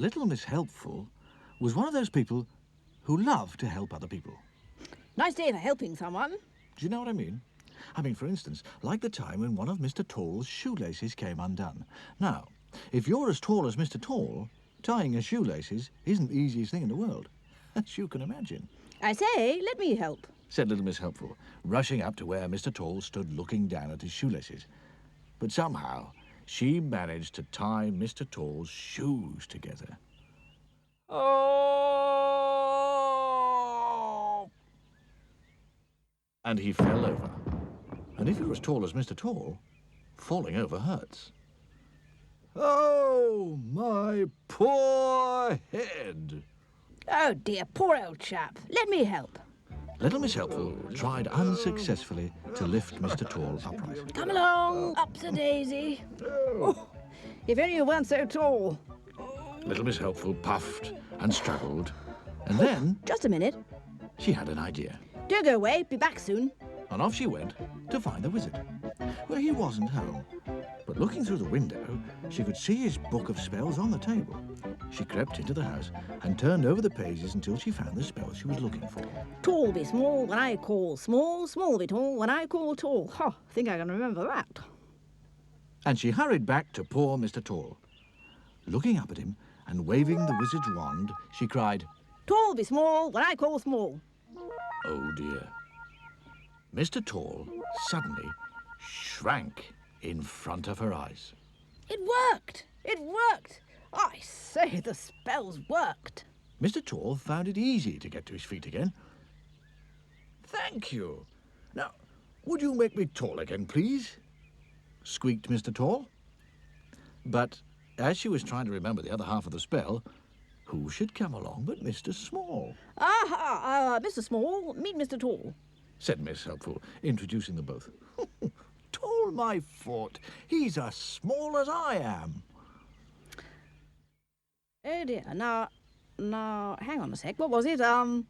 Little Miss Helpful was one of those people who love to help other people. Nice day for helping someone. Do you know what I mean? I mean, for instance, like the time when one of Mr. Tall's shoelaces came undone. Now, if you're as tall as Mr. Tall, tying your shoelaces isn't the easiest thing in the world, as you can imagine. I say, let me help, said Little Miss Helpful, rushing up to where Mr. Tall stood looking down at his shoelaces. But somehow, she managed to tie Mr. Tall's shoes together. Oh! And he fell over. And if you're as tall as Mr. Tall, falling over hurts. Oh, my poor head! Oh dear, poor old chap. Let me help. Little Miss Helpful tried unsuccessfully to lift Mr. Tall upright. Come along, up to Daisy. Oh, if only you weren't so tall. Little Miss Helpful puffed and struggled, and then... Just a minute. She had an idea. Don't go away, be back soon. And off she went to find the wizard. Well, he wasn't home, but looking through the window, she could see his book of spells on the table. She crept into the house and turned over the pages until she found the spell she was looking for. Tall be small when I call small, small be tall when I call tall. Ha, think I can remember that. And she hurried back to poor Mr. Tall. Looking up at him and waving the wizard's wand, she cried, Tall be small when I call small. Oh dear. Mr. Tall suddenly shrank in front of her eyes. It worked! It worked! I say, the spells worked. Mr. Tall found it easy to get to his feet again. Thank you. Now, would you make me tall again, please? Squeaked Mr. Tall. But as she was trying to remember the other half of the spell, who should come along but Mr. Small? Mr. Small, meet Mr. Tall, said Miss Helpful, introducing them both. Tall my foot. He's as small as I am. Oh dear, now, hang on a sec, what was it? Tall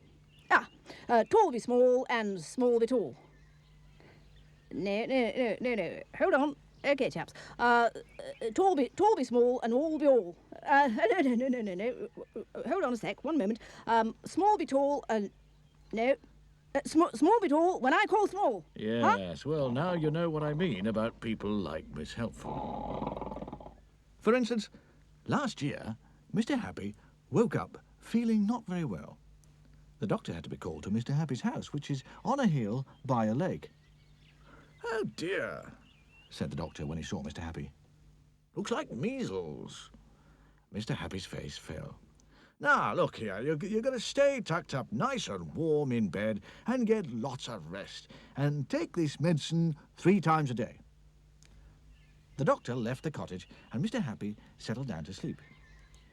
be small and small be tall. No, hold on. Okay, chaps. Tall be small and all be all. No. Hold on a sec, one moment. Small be tall and... No. Small be tall when I call small. Yes, huh? Well, now you know what I mean about people like Miss Helpful. For instance, last year, Mr. Happy woke up feeling not very well. The doctor had to be called to Mr. Happy's house, which is on a hill by a lake. Oh, dear, said the doctor when he saw Mr. Happy. Looks like measles. Mr. Happy's face fell. Now, look here, you're going to stay tucked up nice and warm in bed and get lots of rest, and take this medicine 3 times a day. The doctor left the cottage, and Mr. Happy settled down to sleep.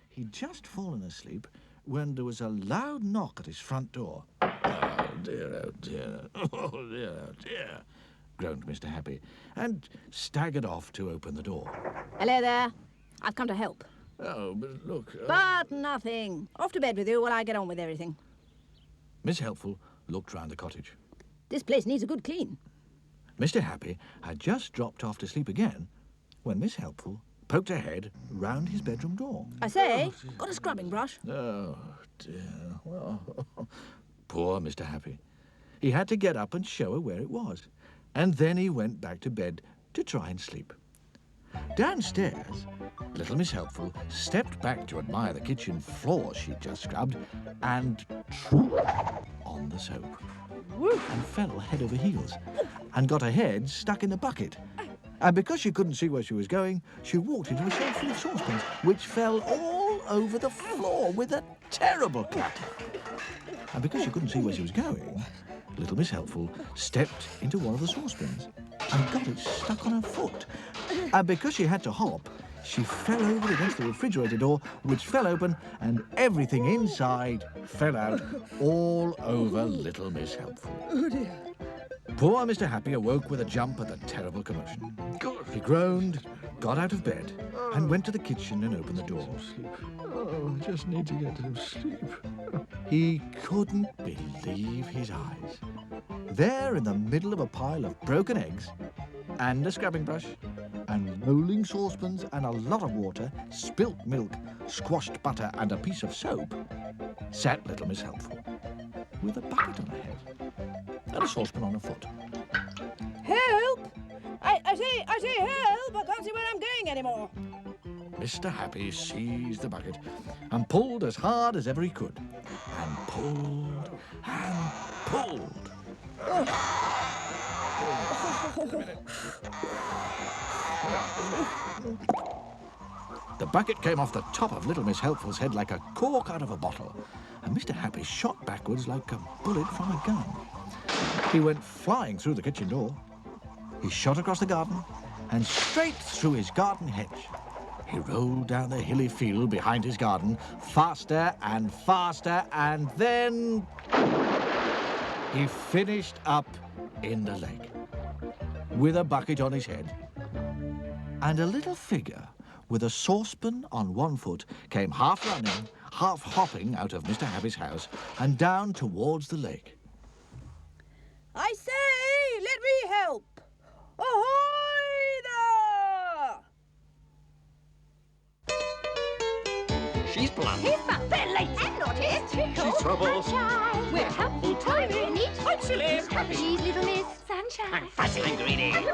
He'd just fallen asleep when there was a loud knock at his front door. Oh, dear, oh, dear, oh, dear, oh, dear, groaned Mr. Happy, and staggered off to open the door. Hello there. I've come to help. Oh, but look... But nothing. Off to bed with you while I get on with everything. Miss Helpful looked round the cottage. This place needs a good clean. Mr. Happy had just dropped off to sleep again when Miss Helpful poked her head round his bedroom door. I say, got a scrubbing brush? Oh, dear. Well, poor Mr. Happy. He had to get up and show her where it was. And then he went back to bed to try and sleep. Downstairs, little Miss Helpful stepped back to admire the kitchen floor she'd just scrubbed and tripped on the soap and fell head over heels and got her head stuck in the bucket. And because she couldn't see where she was going, she walked into a shelf full of saucepans, which fell all over the floor with a terrible clatter. And because she couldn't see where she was going, little Miss Helpful stepped into one of the saucepans and got it stuck on her foot. And because she had to hop, she fell over against the refrigerator door, which fell open, and everything inside fell out all over little Miss Helpful. Oh, dear. Poor Mr. Happy awoke with a jump at the terrible commotion. He groaned, got out of bed, and went to the kitchen and opened the door. Oh, I just need to get some sleep. He couldn't believe his eyes. There in the middle of a pile of broken eggs, and a scrubbing brush, and rolling saucepans and a lot of water, spilt milk, squashed butter and a piece of soap, sat little Miss Helpful, with a bucket on her head and a saucepan on her foot. Help! I say help! I can't see where I'm going anymore. Mr. Happy seized the bucket and pulled as hard as ever he could, and pulled and pulled. The bucket came off the top of little Miss Helpful's head like a cork out of a bottle, and Mr. Happy shot backwards like a bullet from a gun. He went flying through the kitchen door. He shot across the garden and straight through his garden hedge. He rolled down the hilly field behind his garden, faster and faster, and then he finished up in the lake with a bucket on his head. And a little figure with a saucepan on one foot came half running, half hopping out of Mr. Happy's house and down towards the lake. I say, let me help! Ahoy there! She's blunt. He's fun. They're late and naughty. Tickle. She's trouble. Sunshine. We're helpful, tiny, neat. I'm silly. She's happy. She's little Miss Sunshine. I'm fussy and greedy. And the